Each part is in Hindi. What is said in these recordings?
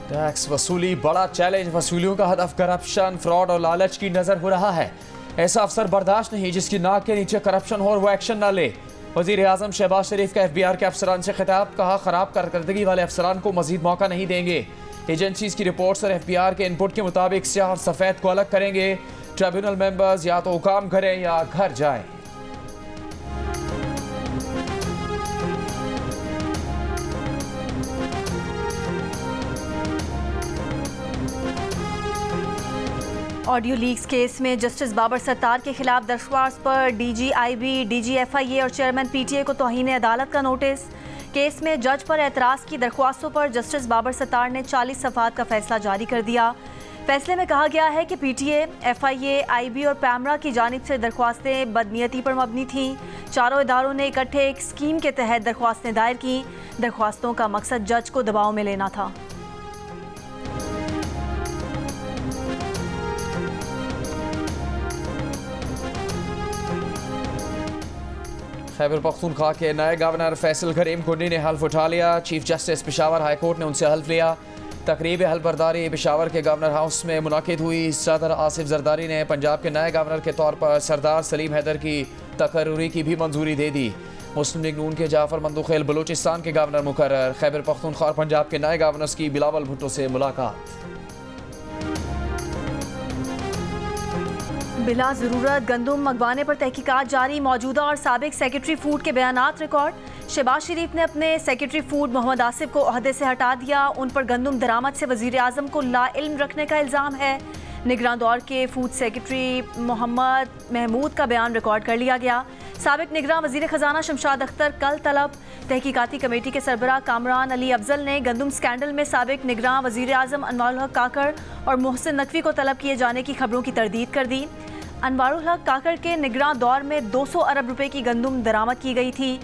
टैक्स वसूली बड़ा चैलेंज। वसूलियों का हदफ करप्शन, फ्रॉड और लालच की नजर हो रहा है। ऐसा अफसर बर्दाश्त नहीं जिसकी नाक के नीचे करप्शन हो और वो एक्शन न ले। वजीर आजम शहबाज शरीफ का FBR के अफसरान से खिताब, कहा खराब कारकर्दगी वाले अफसरान को मजीद मौका नहीं देंगे। एजेंसीज की रिपोर्ट्स और FBR के इनपुट के मुताबिक स्याह और सफ़ेद को अलग करेंगे। ट्रिब्यूनल मेंबर्स या तो काम करें या घर जाएं। ऑडियो लीक्स केस में जस्टिस बाबर सत्तार के खिलाफ दरख्वास्त पर DG IB, DG FIA और चेयरमैन PTA को तौहीन अदालत का नोटिस। केस में जज पर एतराज़ की दरख्वास्तों पर जस्टिस बाबर सत्तार ने 40 सफ़ात का फैसला जारी कर दिया। फैसले में कहा गया है कि PTA, FIA, IB और पैमरा की जानिब से दरख्वास्तें बदनीयती पर मबनी थीं। चारों इदारों ने इकट्ठे एक स्कीम के तहत दरख्वास्तें दायर की। दरख्वास्तों का मकसद जज को दबाव में लेना था। खैबर पख्तूनख्वा के नए गवर्नर फैसल करीम कुंडी ने हल्फ उठा लिया। Chief justice Peshawar high court ने उनसे हल्फ लिया। तकरीब हल्फबरदारी पेशावर के गवर्नर हाउस में मुनाकिद हुई। सदर आसिफ जरदारी ने पंजाब के नए गवर्नर के तौर पर सरदार सलीम हैदर की तकर्रुरी की भी मंजूरी दे दी। मुस्लिम लीग नून के जाफर मंदुखेल बलूचिस्तान के गवर्नर मुकर्रर। खैबर पख्तूनख्वा और पंजाब के नए गवर्नर्स की बिलावल भुट्टो से मुलाकात। बिला ज़रूरत गंदुम मंगवाने पर तहकीकात जारी। मौजूदा और साबिक सेक्रेटरी फूड के बयानात रिकॉर्ड। शहबाज शरीफ ने अपने सेक्रेटरी फूड मोहम्मद आसिफ को ओहदे से हटा दिया। उन पर गंदुम दरामद से वज़ीर आज़म को लाइल्म रखने का इल्ज़ाम है। निगरान दौर के फूड सेक्रेटरी मोहम्मद महमूद का बयान रिकॉर्ड कर लिया गया। साबिक निगरान वज़ीर ख़जाना शमशाद अख्तर कल तलब। तहकीकाती कमेटी के सरबराह कामरान अली अफजल ने गंदुम स्कैंडल में साबिक निगरान वज़ीर आज़म अनवारुल हक काकड़ और मोहसिन नकवी को तलब किए जाने की खबरों की तरदीद कर दी। अनवारुल हक काकड़ के निगरान दौर में 200 अरब रुपए की गंदुम दरामद की गई थी।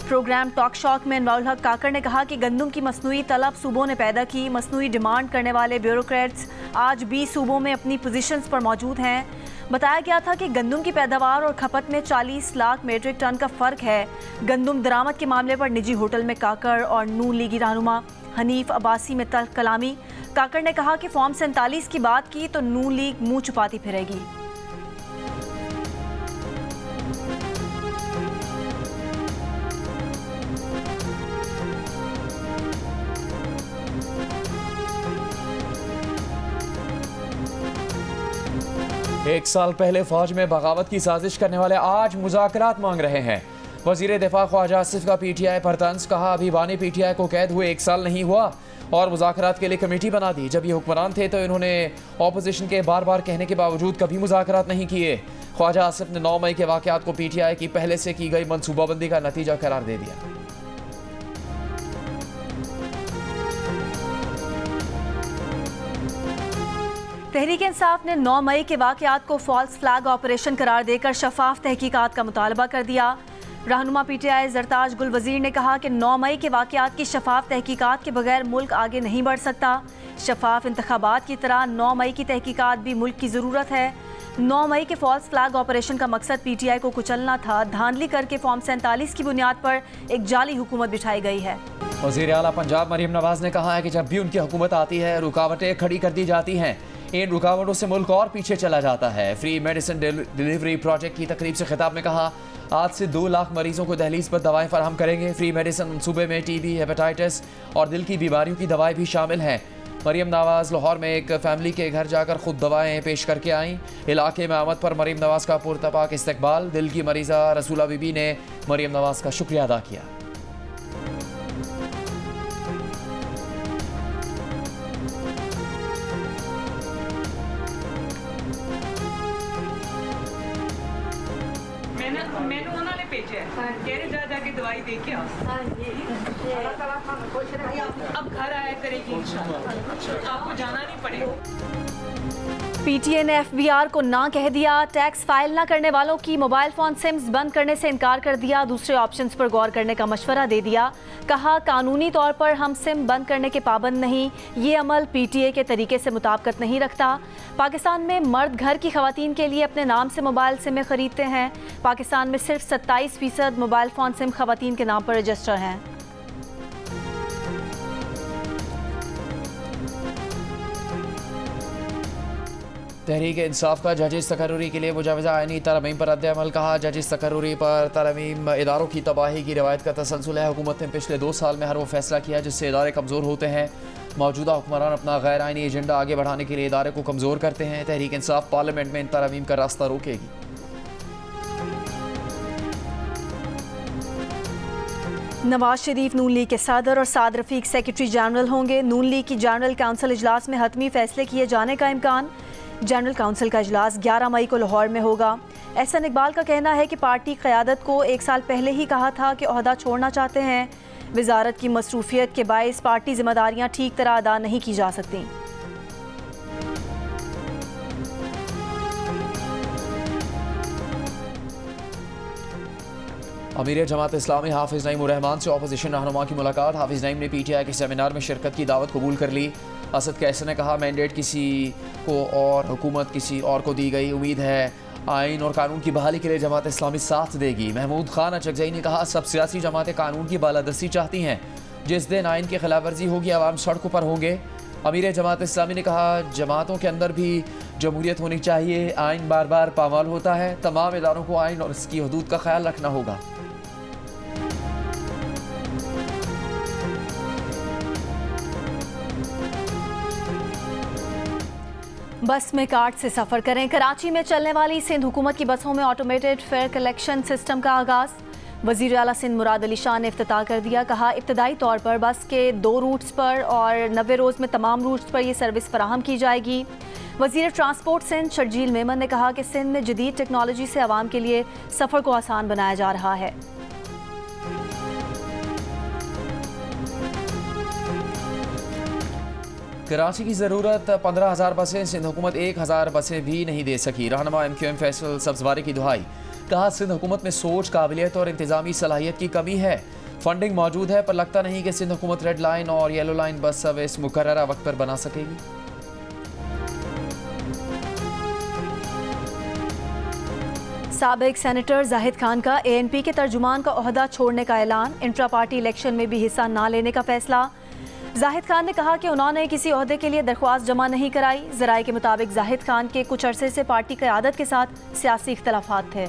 प्रोग्राम टॉक शॉक में अनवारुल हक काकड़ ने कहा कि गंदुम की मसनूई तलब सूबों ने पैदा की। मसनूई डिमांड करने वाले ब्यूरोक्रेट्स आज भी सूबों में अपनी पोजीशंस पर मौजूद हैं। बताया गया था कि गंदुम की पैदावार और खपत में 40 लाख मीट्रिक टन का फ़र्क है। गंदुम दरामद के मामले पर निजी होटल में काकड़ और नून लीगी रहनुमा हनीफ अब्बासी में तल्ख कलामी। काकड़ ने कहा कि फॉर्म 47 की बात की तो नून लीग मुँह छुपाती फिरेगी। एक साल पहले फौज में बगावत की साजिश करने वाले आज मुज़ाकरात मांग रहे हैं। वज़ीर दिफा ख्वाजा आसिफ का PTI पर तंज, कहा अभी बानी PTI को कैद हुए 1 साल नहीं हुआ और मुज़ाकरात के लिए कमेटी बना दी। जब ये हुक्मरान थे तो इन्होंने ऑपोजिशन के बार बार कहने के बावजूद कभी मुज़ाकरात नहीं किए। ख्वाजा आसिफ ने 9 मई के वाक़यात को PTI की पहले से की गई मनसूबाबंदी का नतीजा करार दे दिया। तहरीक इंसाफ ने 9 मई के वाक़यात को फॉल्स फ्लैग ऑपरेशन करार देकर शफाफ तहकीकात का मुतालबा कर दिया। रहनुमा PTI जरताज गुल वज़ीर ने कहा कि 9 मई के वाक़यात की शफाफ तहकीकात के बगैर मुल्क आगे नहीं बढ़ सकता। शफाफ इंतखाबात की तरह 9 मई की तहकीकात भी मुल्क की ज़रूरत है। 9 मई के फॉल्स फ्लैग ऑपरेशन का मकसद PTI को कुचलना था। धांधली करके फॉर्म 47 की बुनियाद पर एक जाली हुकूमत बिठाई गई है। वज़ीर आला पंजाब मरीम नवाज ने कहा है कि जब भी उनकी हुकूमत आती है रुकावटें खड़ी कर दी जाती हैं। इन रुकावटों से मुल्क और पीछे चला जाता है। फ्री मेडिसिन डिलीवरी प्रोजेक्ट की तकरीब से खिताब में कहा आज से 2 लाख मरीजों को दहलीज पर दवाएं फराहम करेंगे। फ्री मेडिसिन मनसूबे में TB, हेपेटाइटिस और दिल की बीमारियों की दवाएं भी शामिल हैं। मरीम नवाज लाहौर में एक फैमिली के घर जाकर खुद दवाएं पेश करके आईं। इलाके में आमद पर मरीम नवाज का पुरतपाक इस्तकबाल। दिल की मरीज़ा रसूला बीबी ने मरीम नवाज का शुक्रिया अदा किया। मैंने उन्होंने भेजा है, कह रहे जा जाके दवाई दे के आओ। अब घर आया करेगी इंशाल्लाह, आपको जाना नहीं पड़ेगा। PTA ने FBR को ना कह दिया। टैक्स फाइल ना करने वालों की मोबाइल फ़ोन सिम्स बंद करने से इनकार कर दिया। दूसरे ऑप्शंस पर गौर करने का मशवरा दे दिया। कहा कानूनी तौर पर हम सिम बंद करने के पाबंद नहीं। ये अमल PTA के तरीके से मुताबिकत नहीं रखता। पाकिस्तान में मर्द घर की खवातीन के लिए अपने नाम से मोबाइल सिमें खरीदते हैं। पाकिस्तान में सिर्फ 27% मोबाइल फ़ोन सिम खवातीन के नाम पर रजिस्टर हैं। तहरीक इंसाफ का जजिस तकर्रुरी के लिए मुजावजा आईनी तरमीम पर रद्द-ए-अमल। कहा जजिस तकर्रुरी पर तरमीम इदारों की तबाही की रवायत का तसलसल है। हुकूमत ने पिछले 2 साल में हर वो फैसला किया जिससे इदारे कमज़ोर होते हैं। मौजूदा हुक्मरान अपना गैर आइनी एजेंडा आगे बढ़ाने के लिए इदारे को कमज़ोर करते हैं। तहरीक इंसाफ पार्लियामेंट में इन तरमीम का रास्ता रोकेगी। नवाज शरीफ नून लीग के सदर और साद रफीक सेक्रेटरी जनरल होंगे। नून लीग की जनरल काउंसिल इजलास में हतमी फैसले किए जाने का इम्कान। जनरल काउंसिल का इजलास 11 मई को लाहौर में होगा। एहसन इकबाल का कहना है कि पार्टी क़यादत को 1 साल पहले ही कहा था कि ओहदा छोड़ना चाहते हैं। वजारत की मसरूफियत के बायस पार्टी जिम्मेदारियां ठीक तरह अदा नहीं की जा सकती। अमीर जमात इस्लामी हाफिज नईम उर रहमान से अपोजिशन रहनुमा की मुलाकात। हाफिज नईम ने PTI के सेमिनार में शिरकत की दावत कबूल कर ली। असद कैसर ने कहा मैंडेट किसी को और हुकूमत किसी और को दी गई। उम्मीद है आइन और कानून की बहाली के लिए जमात इस्लामी साथ देगी। महमूद खान अचकजई ने कहा सब सियासी जमातें कानून की बालादस्ती चाहती हैं। जिस दिन आइन की खिलाफ वर्जी होगी आवाम सड़कों पर होंगे। अमीर जमात इस्लामी ने कहा जमातों के अंदर भी जमहूरियत होनी चाहिए। आइन बार बार पामाल होता है। तमाम इदारों को आइन और इसकी हदूद का ख्याल रखना होगा। बस में कार्ड से सफ़र करें। कराची में चलने वाली सिंध हुकूमत की बसों में ऑटोमेटेड फेयर कलेक्शन सिस्टम का आगाज़। वज़ीर आला सिंध मुराद अली शाह ने इफ्तिताह कर दिया। कहा इब्तदाई तौर पर बस के 2 रूट्स पर और 90 रोज़ में तमाम रूट्स पर यह सर्विस फराहम की जाएगी। वज़ीर ट्रांसपोर्ट सिंध शर्जील मेमन ने कहा कि सिंध में जदीद टेक्नोलॉजी से आवाम के लिए सफ़र को आसान बनाया जा रहा है। कराची की ज़रूरत 15,000 बसें, सिंध हुकूमत 1,000 बसें भी नहीं दे सकी। रहनुमा MQM फैसल सब्जवारी की दुहाई। कहा सिंध हुकूमत में सोच, काबिलियत और इंतजामी सलाहियत की कमी है। फंडिंग मौजूद है पर लगता नहीं कि सिंध हुकूमत रेड लाइन और येलो लाइन बस सर्विस मुकर्ररा वक्त पर बना सकेगी। साबिक सेनेटर जाहिद खान का ANP के तर्जुमान का ओहदा छोड़ने का ऐलान। इंट्रा पार्टी इलेक्शन में भी हिस्सा न लेने का फैसला। जाहिद खान ने कहा कि उन्होंने किसी ओहदे के लिए दरख्वास्त जमा नहीं कराई। ज़राए के मुताबिक जाहिद खान के कुछ अरसे से पार्टी क़यादत के साथ सियासी इख्तलाफात थे।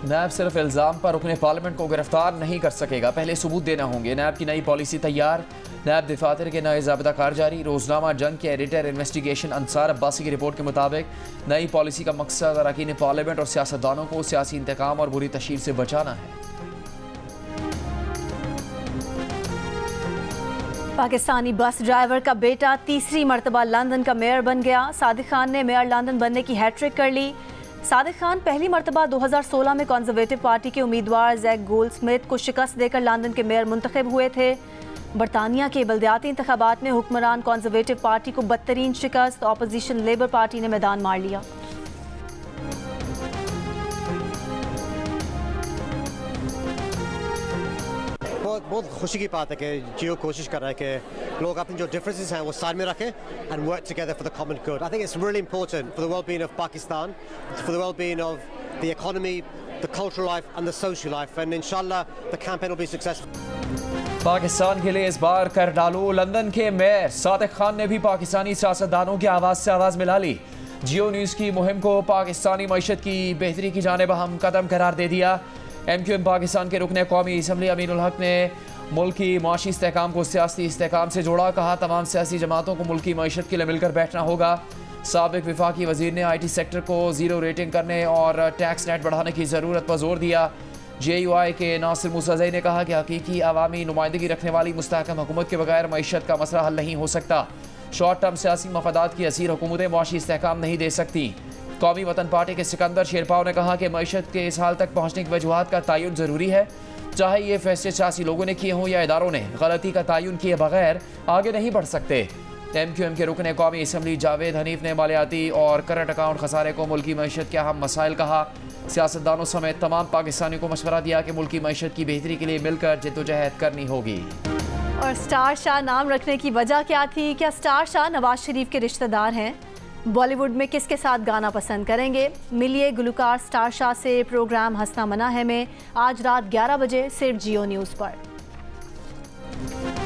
नैब सिर्फ इल्ज़ाम पर रुकने पार्लियामेंट को गिरफ्तार नहीं कर सकेगा, पहले सबूत देना होंगे। नैब की नई पॉलिसी तैयार। नैब दफातर के नए ज़ाबिताकार जारी। रोजनामा जंग के एडिटर इन्वेस्टिगेशन अंसार अब्बासी की रिपोर्ट के मुताबिक नई पॉलिसी का मकसद अरकान पार्लियामेंट और सियासतदानों को सियासी इंतकाम और बुरी तशहीर से बचाना है। पाकिस्तानी बस ड्राइवर का बेटा तीसरी मरतबा लंदन का मेयर बन गया। सादिक खान ने मेयर लंदन बनने की हैट्रिक कर ली। सादिक खान पहली मरतबा 2016 में कंजर्वेटिव पार्टी के उम्मीदवार जैक गोल्डस्मिथ को शिकस्त देकर लंदन के मेयर मुंतखब हुए थे। बरतानिया के बल्दियाती इंतखाबात में हुक्मरान कंजर्वेटिव पार्टी को बदतरीन शिकस्त। ऑपोजिशन लेबर पार्टी ने मैदान मार लिया। बहुत खुशी की बात है कि जियो कोशिश कर रहा है कि लोग अपनी जो डिफरेंसेस हैं वो साइड में रखें and work together for the common good. I think it's really important for the well-being of Pakistan, for the well-being of the economy, the cultural life and the social life, and इंशाल्लाह the campaign will be successful. Pakistan के लिए इस बार कर डालो। लंदन के मेयर सादिक खान ने भी पाकिस्तानी सियासतदानों की आवाज़ से आवाज़ मिला ली। जियो न्यूज़ की मुहिम को पाकिस्तानी मईशत की बेहतरी की जानिब अहम कदम करार दे दिया। MQM पाकिस्तान के रुकने कौमी असम्बली अमीनुल हक ने मुल्की माशी इस्तेहकाम को सियासी इस्तेहकाम से जोड़ा। कहा तमाम सियासी जमातों को मुल्की मईशत के लिए मिलकर बैठना होगा। साबिक विफाकी वजीर ने IT सेक्टर को 0 रेटिंग करने और टैक्स नेट बढ़ाने की ज़रूरत पर जोर दिया। JUI के नासिर मूसाज़ई ने कहा कि हकीकी अवामी नुमाइंदगी रखने वाली मुस्तहकम हुकूमत के बगैर मईशत का मसला हल नहीं हो सकता। शॉर्ट टर्म सियासी मफादात की असीर हुकूमतें माशी इस्तेहकाम नहीं दे सकती। कौमी वतन पार्टी के सिकंदर शेरपाव ने कहा कि मईशत के इस हाल तक पहुँचने की वजूहात का तयन ज़रूरी है। चाहे ये फैसले सियासी लोगों ने किए हों या इदारों ने, गलती का तयन किए बगैर आगे नहीं बढ़ सकते। MQM के रुकने कौमी असम्बली जावेद हनीफ ने मालियाती और करंट अकाउंट खसारे को मुल्की मईशत के अहम मसाइल कहा। सियासतदानों समेत तमाम पाकिस्तानियों को मशवरा दिया कि मुल्की मईशत की बेहतरी के लिए मिलकर जद्दोजहद करनी होगी। और स्टार शाह नाम रखने की वजह क्या थी? क्या स्टार शाह नवाज शरीफ के रिश्तेदार हैं? बॉलीवुड में किसके साथ गाना पसंद करेंगे? मिलिए गुलकार स्टार शाह से। प्रोग्राम हंसना मना है में आज रात 11 बजे सिर्फ जियो न्यूज़ पर। हैं।